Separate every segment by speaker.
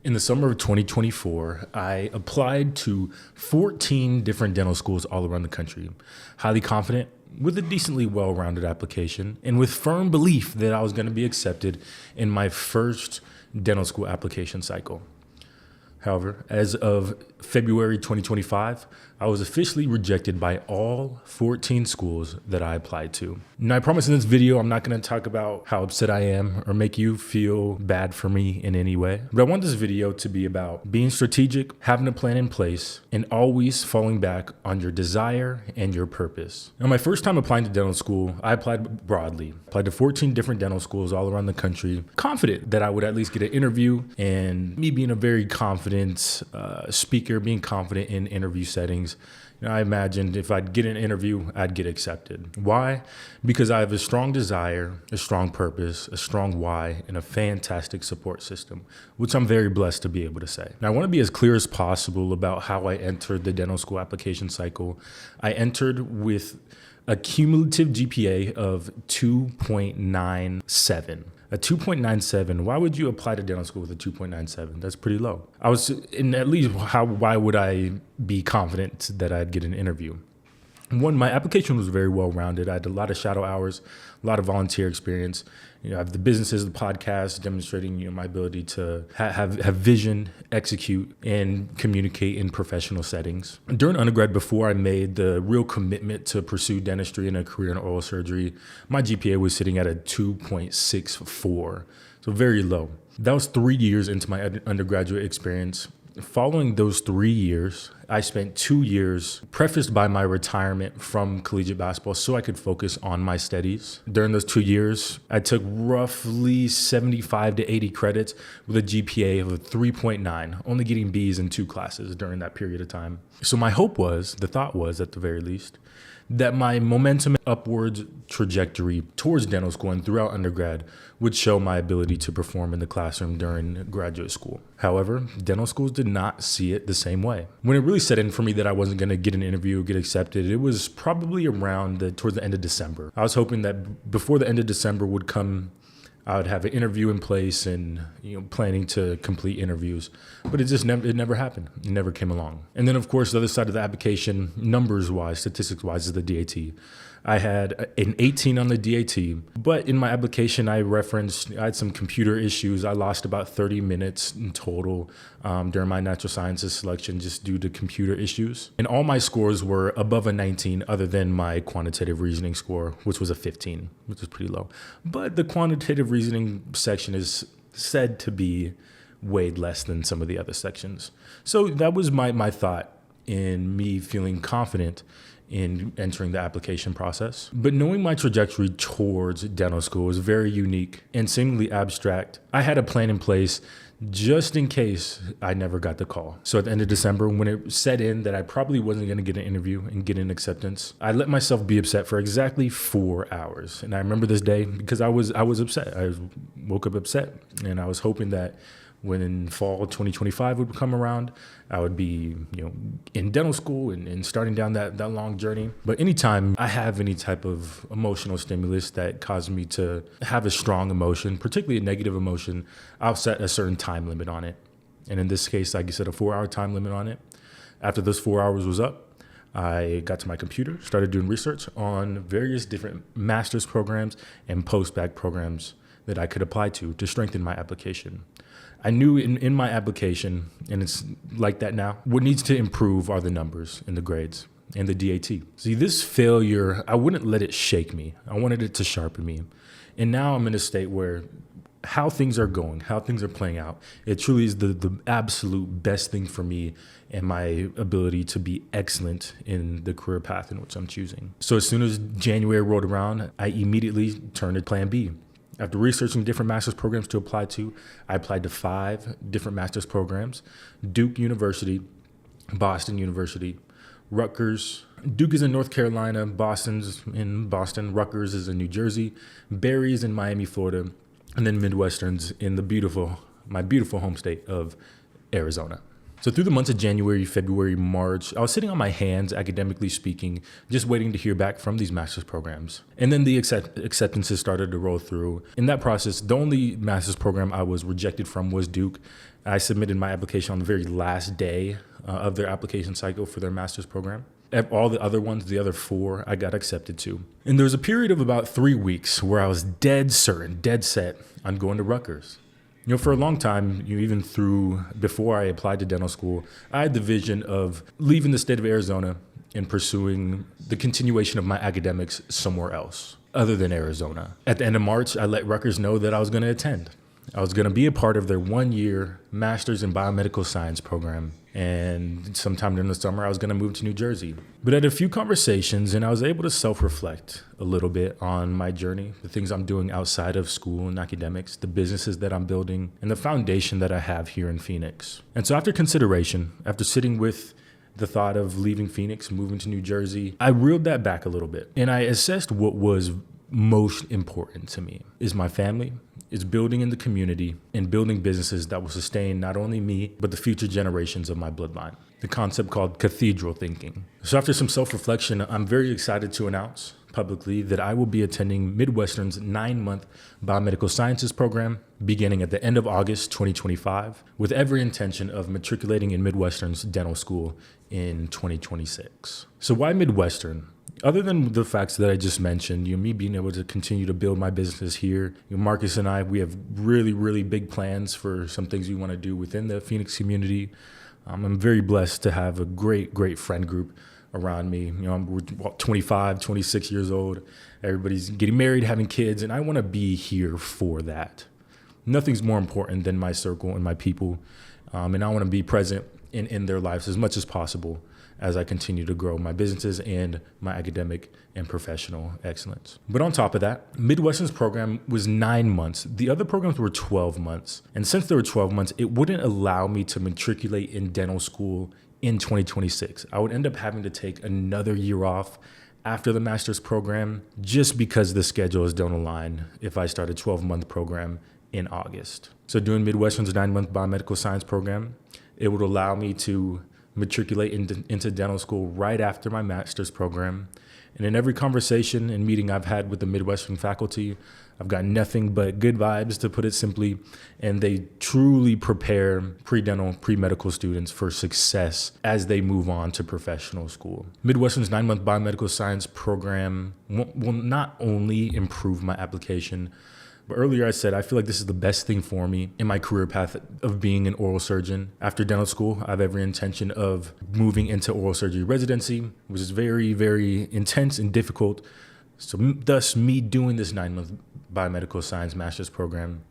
Speaker 1: In the summer of 2024, I applied to 14 different dental schools all around the country, highly confident, with a decently well-rounded application, and with firm belief that I was going to be accepted in my first dental school application cycle. However, as of February 2025, I was officially rejected by all 14 schools that I applied to. Now, I promise in this video, I'm not going to talk about how upset I am or make you feel bad for me in any way. But I want this video to be about being strategic, having a plan in place, and always falling back on your desire and your purpose. Now, my first time applying to dental school, I applied broadly. Applied to 14 different dental schools all around the country, confident that I would at least get an interview, and me being a very confident speaker, being confident in interview settings, I imagined if I'd get an interview, I'd get accepted. Why? Because I have a strong desire, a strong purpose, a strong why, and a fantastic support system, which I'm very blessed to be able to say. Now, I want to be as clear as possible about how I entered the dental school application cycle. I entered with a cumulative GPA of 2.97. A 2.97, why would you apply to dental school with a 2.97? That's pretty low. Why would I be confident that I'd get an interview? One, my application was very well-rounded. I had a lot of shadow hours, a lot of volunteer experience. I have the businesses, the podcast, demonstrating my ability to have vision, execute, and communicate in professional settings. During undergrad, before I made the real commitment to pursue dentistry and a career in oral surgery, my GPA was sitting at a 2.64, so very low. That was 3 years into my undergraduate experience. Following those 3 years, I spent 2 years prefaced by my retirement from collegiate basketball so I could focus on my studies. During those 2 years, I took roughly 75 to 80 credits with a GPA of a 3.9, only getting B's in 2 classes during that period of time. So my hope was, the thought was at the very least, that my momentum upwards trajectory towards dental school and throughout undergrad would show my ability to perform in the classroom during graduate school. However, dental schools did not see it the same way. When it really set in for me that I wasn't going to get an interview or get accepted, it was probably towards the end of December. I was hoping that before the end of December would come, I would have an interview in place and planning to complete interviews, but it never happened. It never came along. And then, of course, the other side of the application, numbers-wise, statistics-wise, is the DAT. I had an 18 on the DAT, but in my application, I had some computer issues. I lost about 30 minutes in total during my natural sciences selection just due to computer issues. And all my scores were above a 19 other than my quantitative reasoning score, which was a 15, which is pretty low. But the quantitative reasoning section is said to be weighed less than some of the other sections. So that was my thought in me feeling confident in entering the application process. But knowing my trajectory towards dental school was very unique and seemingly abstract. I had a plan in place just in case I never got the call. So at the end of December, when it set in that I probably wasn't going to get an interview and get an acceptance, I let myself be upset for exactly 4 hours. And I remember this day because I was upset. I woke up upset, and I was hoping that when fall 2025 would come around, I would be, in dental school and starting down that long journey. But anytime I have any type of emotional stimulus that causes me to have a strong emotion, particularly a negative emotion, I'll set a certain time limit on it. And in this case, I set a 4-hour time limit on it. After those 4 hours was up, I got to my computer, started doing research on various different master's programs and post-bac programs that I could apply to strengthen my application. I knew in my application, and it's like that now, what needs to improve are the numbers and the grades and the DAT. See, this failure, I wouldn't let it shake me. I wanted it to sharpen me. And now I'm in a state where how things are going, how things are playing out, it truly is the absolute best thing for me and my ability to be excellent in the career path in which I'm choosing. So as soon as January rolled around, I immediately turned to plan B. After researching different master's programs to apply to, I applied to 5 different master's programs: Duke University, Boston University, Rutgers. Duke is in North Carolina, Boston's in Boston, Rutgers is in New Jersey, Barry's in Miami, Florida, and then Midwestern's in my beautiful home state of Arizona. So through the months of January, February, March, I was sitting on my hands, academically speaking, just waiting to hear back from these master's programs. And then the acceptances started to roll through. In that process, the only master's program I was rejected from was Duke. I submitted my application on the very last day of their application cycle for their master's program. All the other ones, the other 4, I got accepted to. And there was a period of about 3 weeks where I was dead certain, dead set on going to Rutgers. For a long time, even before I applied to dental school, I had the vision of leaving the state of Arizona and pursuing the continuation of my academics somewhere else other than Arizona. At the end of March, I let Rutgers know that I was going to attend. I was going to be a part of their 1-year Master's in Biomedical Science program. And sometime during the summer, I was going to move to New Jersey. But I had a few conversations, and I was able to self-reflect a little bit on my journey, the things I'm doing outside of school and academics, the businesses that I'm building, and the foundation that I have here in Phoenix. And so after consideration, after sitting with the thought of leaving Phoenix, moving to New Jersey, I reeled that back a little bit. And I assessed what was most important to me is my family, is building in the community and building businesses that will sustain not only me, but the future generations of my bloodline. The concept called cathedral thinking. So after some self-reflection, I'm very excited to announce publicly that I will be attending Midwestern's 9-month Biomedical Sciences program beginning at the end of August 2025, with every intention of matriculating in Midwestern's dental school in 2026. So why Midwestern? Other than the facts that I just mentioned, me being able to continue to build my business here, Marcus and I, we have really, really big plans for some things we want to do within the Phoenix community. I'm very blessed to have a great, great friend group around me. We're 25, 26 years old. Everybody's getting married, having kids, and I want to be here for that. Nothing's more important than my circle and my people, and I want to be present in their lives as much as possible as I continue to grow my businesses and my academic and professional excellence. But on top of that, Midwestern's program was 9 months. The other programs were 12 months. And since there were 12 months, it wouldn't allow me to matriculate in dental school in 2026. I would end up having to take another year off after the master's program just because the schedules don't align if I start a 12-month program in August. So doing Midwestern's 9-month biomedical science program, it would allow me to matriculate into dental school right after my master's program. And in every conversation and meeting I've had with the Midwestern faculty, I've got nothing but good vibes, to put it simply, and they truly prepare pre-dental, pre-medical students for success as they move on to professional school. Midwestern's 9-month biomedical science program will not only improve my application, but earlier I said I feel like this is the best thing for me in my career path of being an oral surgeon. After dental school, I have every intention of moving into oral surgery residency, which is very, very intense and difficult. So thus, me doing this 9-month biomedical science master's program,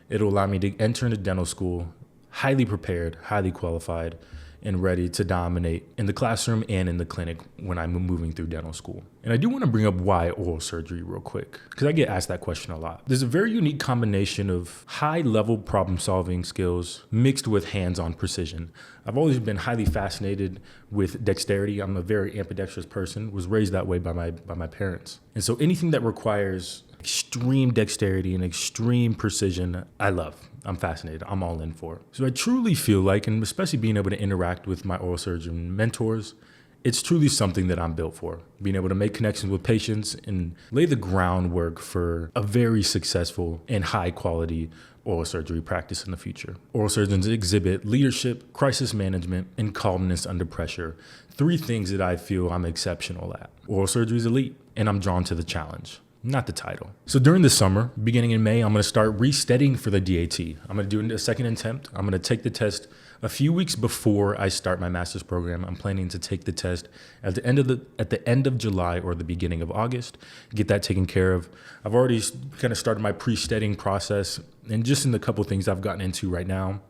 Speaker 1: it'll allow me to enter into dental school highly prepared, highly qualified, and ready to dominate in the classroom and in the clinic when I'm moving through dental school. And I do want to bring up why oral surgery real quick, because I get asked that question a lot. There's a very unique combination of high-level problem-solving skills mixed with hands-on precision. I've always been highly fascinated with dexterity. I'm a very ambidextrous person, was raised that way by my parents. And so anything that requires extreme dexterity and extreme precision, I love. I'm fascinated. I'm all in for. So I truly feel like, and especially being able to interact with my oral surgeon mentors, it's truly something that I'm built for. Being able to make connections with patients and lay the groundwork for a very successful and high quality oral surgery practice in the future. Oral surgeons exhibit leadership, crisis management, and calmness under pressure. 3 things that I feel I'm exceptional at. Oral surgery is elite, and I'm drawn to the challenge, not the title. So during the summer, beginning in May, I'm going to start restudying for the DAT. I'm going to do a second attempt. I'm going to take the test a few weeks before I start my master's program. I'm planning to take the test at the end of July or the beginning of August, get that taken care of. I've already kind of started my pre-studying process, and just in the couple things I've gotten into right now,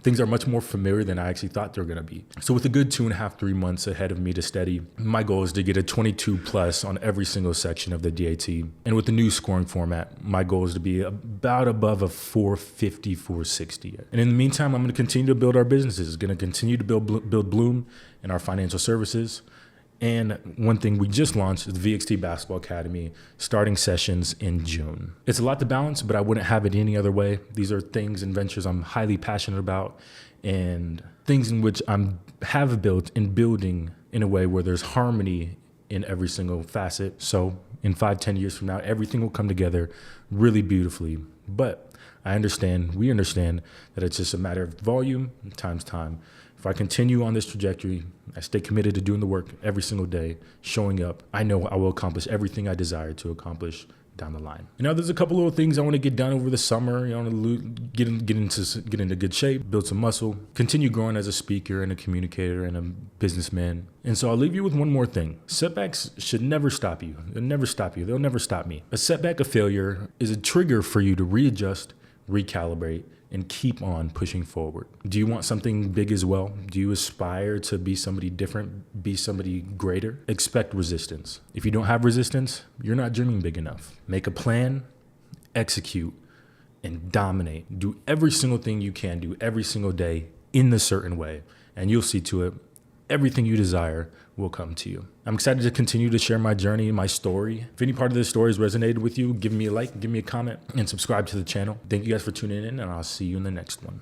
Speaker 1: things are much more familiar than I actually thought they were going to be. So with a good 2.5, 3 months ahead of me to study, my goal is to get a 22 plus on every single section of the DAT. And with the new scoring format, my goal is to be about above a 450, 460. And in the meantime, I'm going to continue to build our businesses, going to continue to build Bloom and our financial services. And one thing we just launched is the VXT Basketball Academy, starting sessions in June. It's a lot to balance, but I wouldn't have it any other way. These are things and ventures I'm highly passionate about, and things in which have built and building in a way where there's harmony in every single facet. So in 5-10 years from now, everything will come together really beautifully. But we understand that it's just a matter of volume times time. If I continue on this trajectory, I stay committed to doing the work every single day, showing up, I know I will accomplish everything I desire to accomplish down the line. There's a couple little things I want to get done over the summer. I want to get into good shape, build some muscle, continue growing as a speaker and a communicator and a businessman. And so I'll leave you with one more thing. Setbacks should never stop you. They'll never stop you. They'll never stop me. A setback, a failure, is a trigger for you to readjust, recalibrate, and keep on pushing forward. Do you want something big as well? Do you aspire to be somebody different, be somebody greater? Expect resistance. If you don't have resistance, you're not dreaming big enough. Make a plan, execute, and dominate. Do every single thing you can do every single day in a certain way, and you'll see to it everything you desire will come to you. I'm excited to continue to share my journey, my story. If any part of this story has resonated with you, give me a like, give me a comment, and subscribe to the channel. Thank you guys for tuning in, and I'll see you in the next one.